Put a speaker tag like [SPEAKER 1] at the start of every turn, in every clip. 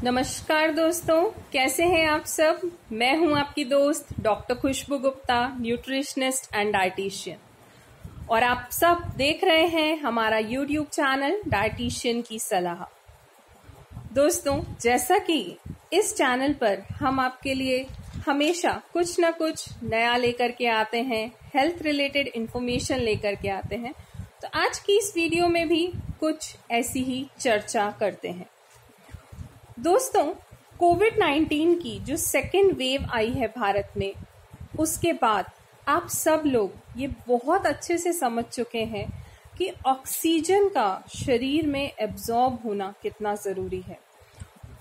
[SPEAKER 1] नमस्कार दोस्तों, कैसे हैं आप सब। मैं हूं आपकी दोस्त doctor Khushboo Gupta, nutritionist and dietitian, और आप सब देख रहे हैं हमारा यूट्यूब चैनल डाइटिशियन की सलाह। दोस्तों, जैसा कि इस चैनल पर हम आपके लिए हमेशा कुछ ना कुछ नया लेकर के आते हैं, हेल्थ रिलेटेड इंफॉर्मेशन लेकर के आते हैं, तो आज की इस वीडियो में भी कुछ ऐसी ही चर्चा करते हैं। दोस्तों, कोविड-19 की जो सेकेंड वेव आई है भारत में, उसके बाद आप सब लोग ये बहुत अच्छे से समझ चुके हैं कि ऑक्सीजन का शरीर में एब्जॉर्ब होना कितना ज़रूरी है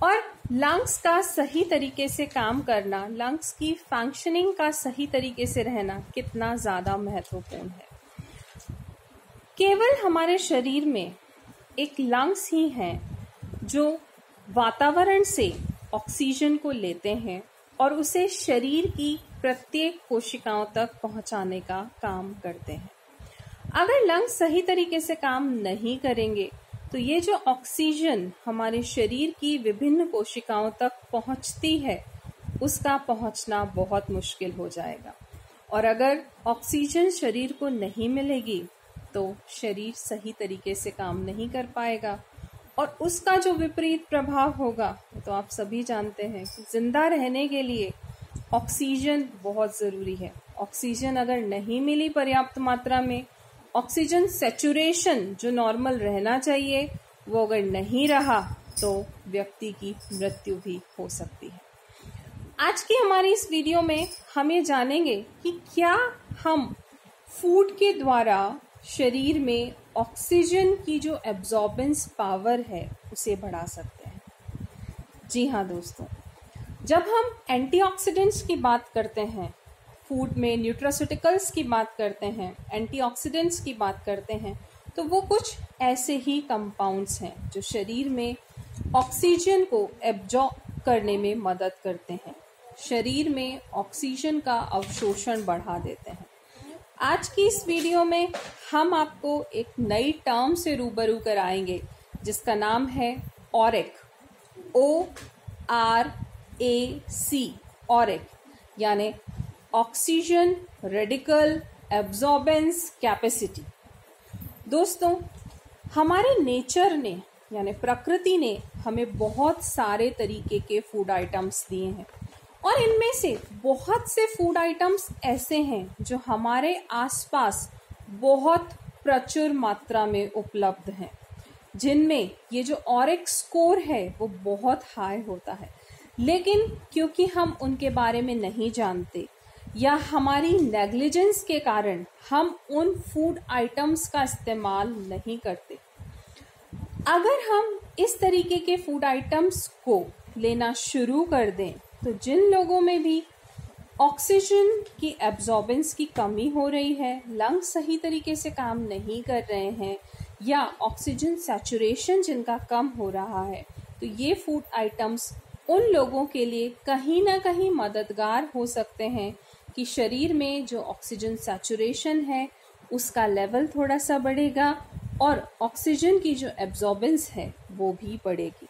[SPEAKER 1] और लंग्स का सही तरीके से काम करना, लंग्स की फंक्शनिंग का सही तरीके से रहना कितना ज़्यादा महत्वपूर्ण है। केवल हमारे शरीर में एक लंग्स ही हैं जो वातावरण से ऑक्सीजन को लेते हैं और उसे शरीर की प्रत्येक कोशिकाओं तक पहुंचाने का काम करते हैं। अगर लंग्स सही तरीके से काम नहीं करेंगे तो ये जो ऑक्सीजन हमारे शरीर की विभिन्न कोशिकाओं तक पहुंचती है, उसका पहुंचना बहुत मुश्किल हो जाएगा। और अगर ऑक्सीजन शरीर को नहीं मिलेगी तो शरीर सही तरीके से काम नहीं कर पाएगा और उसका जो विपरीत प्रभाव होगा तो आप सभी जानते हैं कि जिंदा रहने के लिए ऑक्सीजन बहुत ज़रूरी है। ऑक्सीजन अगर नहीं मिली पर्याप्त मात्रा में, ऑक्सीजन सैचुरेशन जो नॉर्मल रहना चाहिए वो अगर नहीं रहा तो व्यक्ति की मृत्यु भी हो सकती है। आज की हमारी इस वीडियो में हम ये जानेंगे कि क्या हम फूड के द्वारा शरीर में ऑक्सीजन की जो एब्जॉर्बेंस पावर है उसे बढ़ा सकते हैं। जी हाँ दोस्तों, जब हम एंटीऑक्सीडेंट्स की बात करते हैं, फूड में न्यूट्रास्यूटिकल्स की बात करते हैं, एंटीऑक्सीडेंट्स की बात करते हैं, तो वो कुछ ऐसे ही कंपाउंड्स हैं जो शरीर में ऑक्सीजन को एब्जॉर्ब करने में मदद करते हैं, शरीर में ऑक्सीजन का अवशोषण बढ़ा देते हैं। आज की इस वीडियो में हम आपको एक नई टर्म से रूबरू कराएंगे जिसका नाम है ऑरेक, ORAC, ऑरेक, यानी ऑक्सीजन रेडिकल एब्जॉर्बेंस कैपेसिटी। दोस्तों, हमारे नेचर ने यानी प्रकृति ने हमें बहुत सारे तरीके के फूड आइटम्स दिए हैं और इनमें से बहुत से फूड आइटम्स ऐसे हैं जो हमारे आसपास बहुत प्रचुर मात्रा में उपलब्ध हैं, जिनमें ये जो ऑरेक स्कोर है वो बहुत हाई होता है, लेकिन क्योंकि हम उनके बारे में नहीं जानते या हमारी नेग्लिजेंस के कारण हम उन फूड आइटम्स का इस्तेमाल नहीं करते। अगर हम इस तरीके के फूड आइटम्स को लेना शुरू कर दें तो जिन लोगों में भी ऑक्सीजन की एब्जॉर्बेंस की कमी हो रही है, लंग्स सही तरीके से काम नहीं कर रहे हैं या ऑक्सीजन सैचुरेशन जिनका कम हो रहा है, तो ये फूड आइटम्स उन लोगों के लिए कहीं ना कहीं मददगार हो सकते हैं कि शरीर में जो ऑक्सीजन सैचुरेशन है उसका लेवल थोड़ा सा बढ़ेगा और ऑक्सीजन की जो एब्जॉर्बेंस है वो भी बढ़ेगी।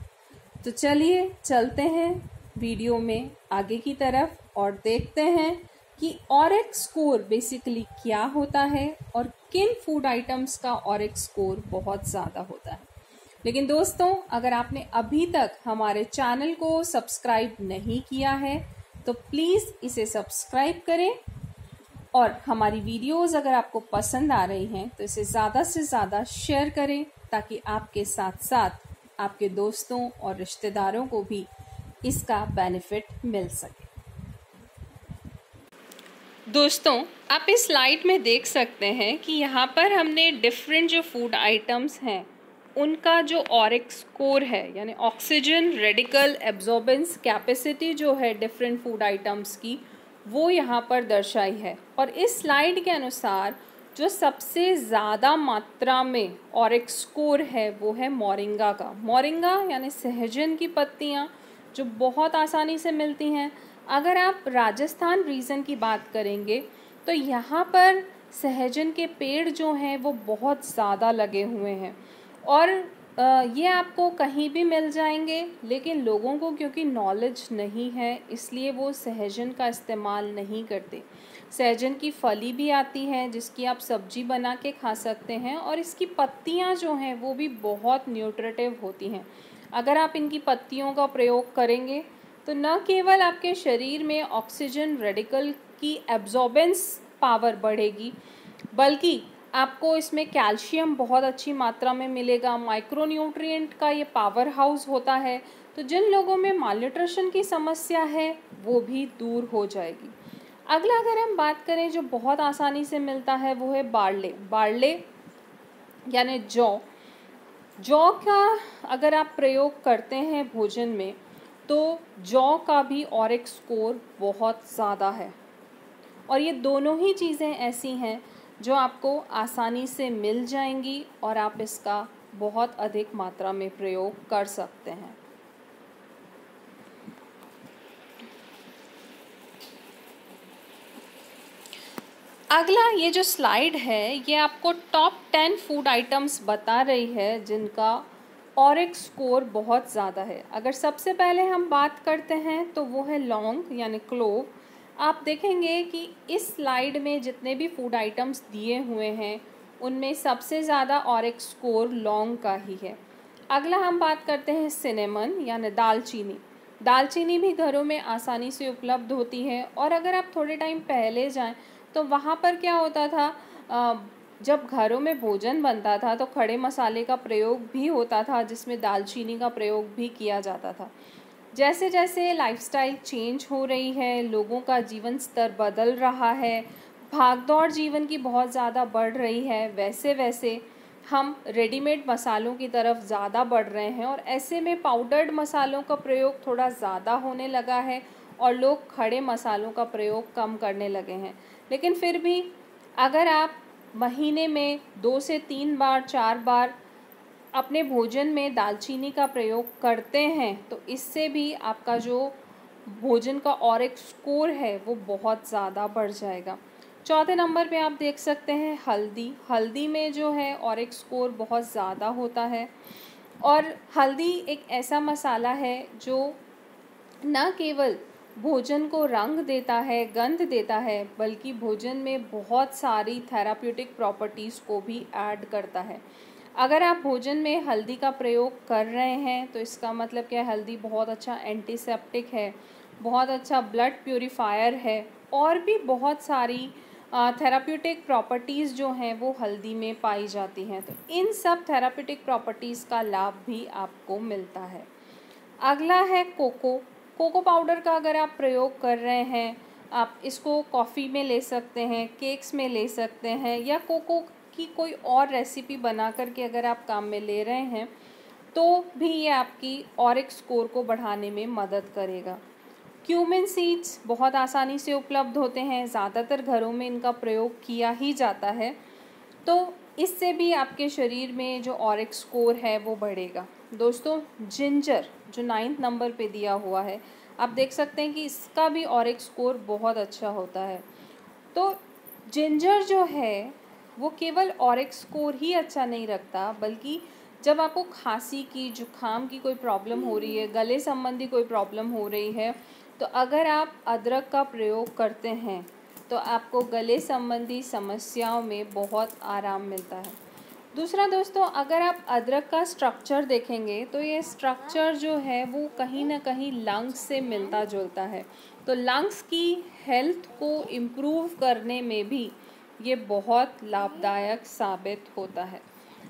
[SPEAKER 1] तो चलिए चलते हैं वीडियो में आगे की तरफ और देखते हैं कि ऑरेक स्कोर बेसिकली क्या होता है और किन फूड आइटम्स का ऑरेक स्कोर बहुत ज़्यादा होता है। लेकिन दोस्तों, अगर आपने अभी तक हमारे चैनल को सब्सक्राइब नहीं किया है तो प्लीज़ इसे सब्सक्राइब करें और हमारी वीडियोस अगर आपको पसंद आ रही हैं तो इसे ज़्यादा से ज़्यादा शेयर करें ताकि आपके साथ साथ आपके दोस्तों और रिश्तेदारों को भी इसका बेनिफिट मिल सके। दोस्तों, आप इस स्लाइड में देख सकते हैं कि यहाँ पर हमने डिफरेंट जो फूड आइटम्स हैं उनका जो ऑरेक स्कोर है यानी ऑक्सीजन रेडिकल एब्जॉर्बेंस कैपेसिटी जो है डिफरेंट फूड आइटम्स की, वो यहाँ पर दर्शाई है। और इस स्लाइड के अनुसार जो सबसे ज़्यादा मात्रा में ऑरेक स्कोर है वो है मोरिंगा का। मोरिंगा यानी सहजन की पत्तियाँ जो बहुत आसानी से मिलती हैं। अगर आप राजस्थान रीजन की बात करेंगे तो यहाँ पर सहजन के पेड़ जो हैं वो बहुत ज़्यादा लगे हुए हैं और ये आपको कहीं भी मिल जाएंगे, लेकिन लोगों को क्योंकि नॉलेज नहीं है इसलिए वो सहजन का इस्तेमाल नहीं करते। सहजन की फली भी आती है जिसकी आप सब्जी बना के खा सकते हैं, और इसकी पत्तियां जो हैं वो भी बहुत न्यूट्रिटिव होती हैं। अगर आप इनकी पत्तियों का प्रयोग करेंगे तो न केवल आपके शरीर में ऑक्सीजन रेडिकल की एब्जॉर्बेंस पावर बढ़ेगी, बल्कि आपको इसमें कैल्शियम बहुत अच्छी मात्रा में मिलेगा। माइक्रोन्यूट्रिएंट का ये पावर हाउस होता है, तो जिन लोगों में मालन्यूट्रिशन की समस्या है वो भी दूर हो जाएगी। अगला अगर हम बात करें जो बहुत आसानी से मिलता है वो है बार्ले। बार्ले यानी जौ। जौ का अगर आप प्रयोग करते हैं भोजन में तो जौ का भी ऑरिक स्कोर बहुत ज़्यादा है। और ये दोनों ही चीज़ें ऐसी हैं जो आपको आसानी से मिल जाएंगी और आप इसका बहुत अधिक मात्रा में प्रयोग कर सकते हैं। अगला ये जो स्लाइड है ये आपको टॉप 10 फूड आइटम्स बता रही है जिनका ऑरिक स्कोर बहुत ज़्यादा है। अगर सबसे पहले हम बात करते हैं तो वो है लौंग यानी क्लोव। आप देखेंगे कि इस स्लाइड में जितने भी फूड आइटम्स दिए हुए हैं उनमें सबसे ज़्यादा ऑरिक स्कोर लौंग का ही है। अगला हम बात करते हैं सिनेमन यानी दालचीनी। दालचीनी भी घरों में आसानी से उपलब्ध होती है, और अगर आप थोड़े टाइम पहले जाएं तो वहाँ पर क्या होता था, जब घरों में भोजन बनता था तो खड़े मसाले का प्रयोग भी होता था जिसमें दालचीनी का प्रयोग भी किया जाता था। जैसे जैसे लाइफस्टाइल चेंज हो रही है, लोगों का जीवन स्तर बदल रहा है, भागदौड़ जीवन की बहुत ज़्यादा बढ़ रही है, वैसे वैसे हम रेडीमेड मसालों की तरफ ज़्यादा बढ़ रहे हैं, और ऐसे में पाउडर्ड मसालों का प्रयोग थोड़ा ज़्यादा होने लगा है और लोग खड़े मसालों का प्रयोग कम करने लगे हैं। लेकिन फिर भी अगर आप महीने में 2 से 3 बार 4 बार अपने भोजन में दालचीनी का प्रयोग करते हैं तो इससे भी आपका जो भोजन का ऑरिक स्कोर है वो बहुत ज़्यादा बढ़ जाएगा। चौथे नंबर पे आप देख सकते हैं हल्दी। हल्दी में जो है ऑरिक स्कोर बहुत ज़्यादा होता है, और हल्दी एक ऐसा मसाला है जो न केवल भोजन को रंग देता है, गंध देता है, बल्कि भोजन में बहुत सारी थेराप्यूटिक प्रॉपर्टीज़ को भी ऐड करता है। अगर आप भोजन में हल्दी का प्रयोग कर रहे हैं तो इसका मतलब क्या है, हल्दी बहुत अच्छा एंटीसेप्टिक है, बहुत अच्छा ब्लड प्यूरिफायर है, और भी बहुत सारी थेराप्यूटिक प्रॉपर्टीज़ जो हैं वो हल्दी में पाई जाती हैं। तो इन सब थेराप्यूटिक प्रॉपर्टीज़ का लाभ भी आपको मिलता है। अगला है कोको। कोको पाउडर का अगर आप प्रयोग कर रहे हैं, आप इसको कॉफ़ी में ले सकते हैं, केक्स में ले सकते हैं, या कोको की कोई और रेसिपी बना करके अगर आप काम में ले रहे हैं तो भी ये आपकी ऑरिक स्कोर को बढ़ाने में मदद करेगा। क्यूमिन सीड्स बहुत आसानी से उपलब्ध होते हैं, ज़्यादातर घरों में इनका प्रयोग किया ही जाता है, तो इससे भी आपके शरीर में जो ऑरिक स्कोर है वो बढ़ेगा। दोस्तों जिंजर जो 9th नंबर पे दिया हुआ है, आप देख सकते हैं कि इसका भी ऑरिक स्कोर बहुत अच्छा होता है। तो जिंजर जो है वो केवल ऑरिक स्कोर ही अच्छा नहीं रखता, बल्कि जब आपको खांसी की, जुखाम की कोई प्रॉब्लम हो रही है, गले संबंधी कोई प्रॉब्लम हो रही है, तो अगर आप अदरक का प्रयोग करते हैं तो आपको गले संबंधी समस्याओं में बहुत आराम मिलता है। दूसरा दोस्तों, अगर आप अदरक का स्ट्रक्चर देखेंगे तो ये स्ट्रक्चर जो है वो कहीं ना कहीं लंग्स से मिलता जुलता है, तो लंग्स की हेल्थ को इम्प्रूव करने में भी ये बहुत लाभदायक साबित होता है।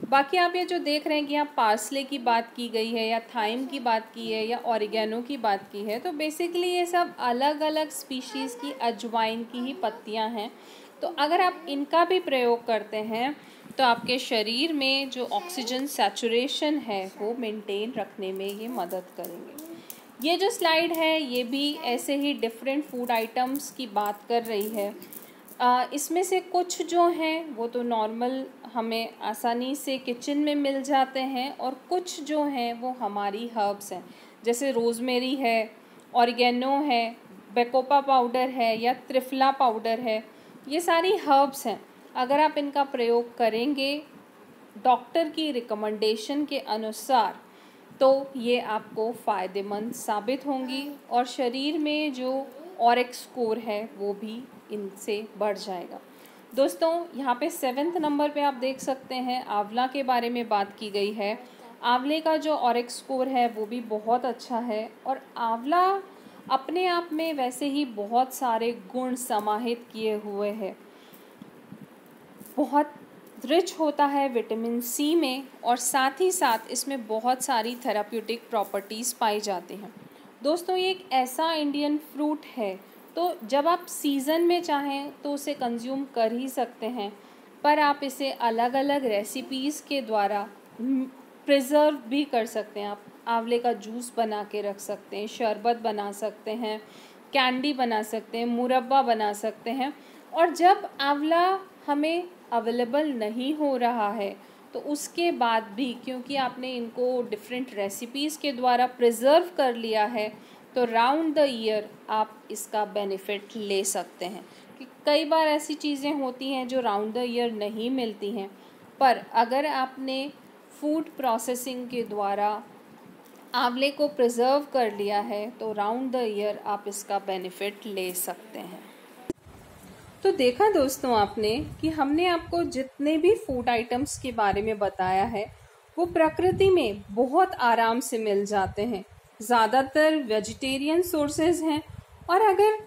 [SPEAKER 1] बाकी आप ये जो देख रहे हैं कि यहाँ पार्सले की बात की गई है, या थाइम की बात की है, या ऑरिगेनो की बात की है, तो बेसिकली ये सब अलग अलग स्पीशीज़ की अजवाइन की ही पत्तियाँ हैं। तो अगर आप इनका भी प्रयोग करते हैं तो आपके शरीर में जो ऑक्सीजन सैचुरेशन है वो मेंटेन रखने में ये मदद करेंगे। ये जो स्लाइड है ये भी ऐसे ही डिफरेंट फूड आइटम्स की बात कर रही है। इसमें से कुछ जो हैं वो तो नॉर्मल हमें आसानी से किचन में मिल जाते हैं, और कुछ जो हैं वो हमारी हर्ब्स हैं, जैसे रोज़मेरी है, ऑरिगेनो है, बेकोपा पाउडर है, या त्रिफला पाउडर है। ये सारी हर्ब्स हैं। अगर आप इनका प्रयोग करेंगे डॉक्टर की रिकमेंडेशन के अनुसार, तो ये आपको फ़ायदेमंद साबित होंगी और शरीर में जो ऑरिक स्कोर है वो भी इनसे बढ़ जाएगा। दोस्तों यहाँ पे 7वें नंबर पे आप देख सकते हैं आंवला के बारे में बात की गई है। आंवले का जो ऑरिक स्कोर है वो भी बहुत अच्छा है और आंवला अपने आप में वैसे ही बहुत सारे गुण समाहित किए हुए हैं। बहुत रिच होता है विटामिन सी में और साथ ही साथ इसमें बहुत सारी थेराप्यूटिक प्रॉपर्टीज़ पाई जाती हैं। दोस्तों ये एक ऐसा इंडियन फ्रूट है, तो जब आप सीज़न में चाहें तो उसे कंज्यूम कर ही सकते हैं, पर आप इसे अलग अलग रेसिपीज़ के द्वारा प्रिजर्व भी कर सकते हैं। आप आंवले का जूस बना के रख सकते हैं, शरबत बना सकते हैं, कैंडी बना सकते हैं, मुरब्बा बना सकते हैं। और जब आंवला हमें अवेलेबल नहीं हो रहा है तो उसके बाद भी, क्योंकि आपने इनको डिफरेंट रेसिपीज़ के द्वारा प्रिजर्व कर लिया है, तो राउंड द ईयर आप इसका बेनिफिट ले सकते हैं। कि कई बार ऐसी चीज़ें होती हैं जो राउंड द ईयर नहीं मिलती हैं, पर अगर आपने फूड प्रोसेसिंग के द्वारा आंवले को प्रिजर्व कर लिया है तो राउंड द ईयर आप इसका बेनिफिट ले सकते हैं। तो देखा दोस्तों आपने कि हमने आपको जितने भी फूड आइटम्स के बारे में बताया है वो प्रकृति में बहुत आराम से मिल जाते हैं। ज़्यादातर वेजिटेरियन सोर्सेज हैं और अगर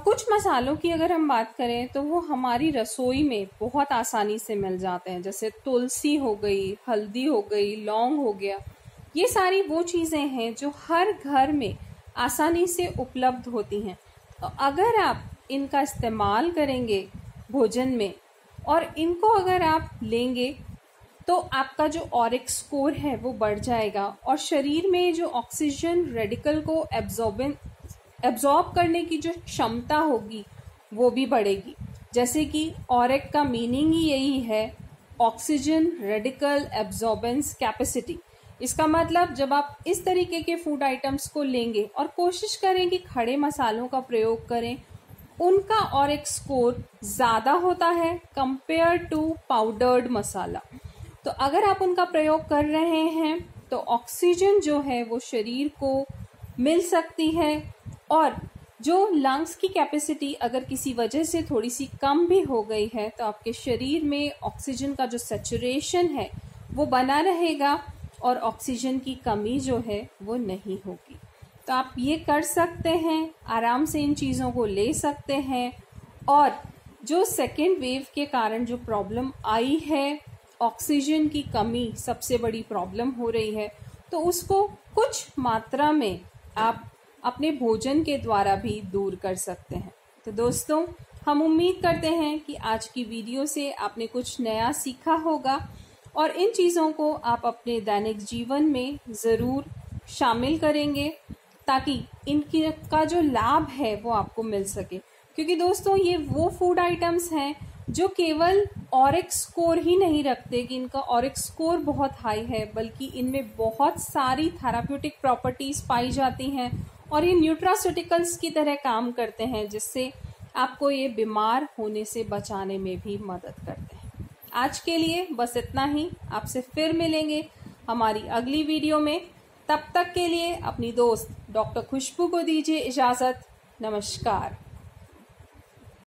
[SPEAKER 1] कुछ मसालों की अगर हम बात करें तो वो हमारी रसोई में बहुत आसानी से मिल जाते हैं, जैसे तुलसी हो गई, हल्दी हो गई, लौंग हो गया। ये सारी वो चीज़ें हैं जो हर घर में आसानी से उपलब्ध होती हैं। तो अगर आप इनका इस्तेमाल करेंगे भोजन में और इनको अगर आप लेंगे तो आपका जो ऑरिक स्कोर है वो बढ़ जाएगा और शरीर में जो ऑक्सीजन रेडिकल को एब्जॉर्ब करने की जो क्षमता होगी वो भी बढ़ेगी। जैसे कि ऑरिक का मीनिंग ही यही है, ऑक्सीजन रेडिकल एब्जॉर्बेंस कैपेसिटी। इसका मतलब जब आप इस तरीके के फूड आइटम्स को लेंगे और कोशिश करें कि खड़े मसालों का प्रयोग करें, उनका ऑरिक स्कोर ज़्यादा होता है कंपेयर टू पाउडर्ड मसाला। तो अगर आप उनका प्रयोग कर रहे हैं तो ऑक्सीजन जो है वो शरीर को मिल सकती है और जो लंग्स की कैपेसिटी अगर किसी वजह से थोड़ी सी कम भी हो गई है तो आपके शरीर में ऑक्सीजन का जो सैचुरेशन है वो बना रहेगा और ऑक्सीजन की कमी जो है वो नहीं होगी। तो आप ये कर सकते हैं, आराम से इन चीज़ों को ले सकते हैं। और जो सेकेंड वेव के कारण जो प्रॉब्लम आई है, ऑक्सीजन की कमी सबसे बड़ी प्रॉब्लम हो रही है, तो उसको कुछ मात्रा में आप अपने भोजन के द्वारा भी दूर कर सकते हैं। तो दोस्तों, हम उम्मीद करते हैं कि आज की वीडियो से आपने कुछ नया सीखा होगा और इन चीज़ों को आप अपने दैनिक जीवन में ज़रूर शामिल करेंगे ताकि इनकी का जो लाभ है वो आपको मिल सके। क्योंकि दोस्तों ये वो फूड आइटम्स हैं जो केवल ऑरिक स्कोर ही नहीं रखते कि इनका ऑरिक स्कोर बहुत हाई है, बल्कि इनमें बहुत सारी थेराप्यूटिक प्रॉपर्टीज़ पाई जाती हैं और ये न्यूट्रास्यूटिकल्स की तरह काम करते हैं, जिससे आपको ये बीमार होने से बचाने में भी मदद करते हैं। आज के लिए बस इतना ही। आपसे फिर मिलेंगे हमारी अगली वीडियो में। तब तक के लिए अपनी दोस्त डॉक्टर खुशबू को दीजिए इजाज़त। नमस्कार।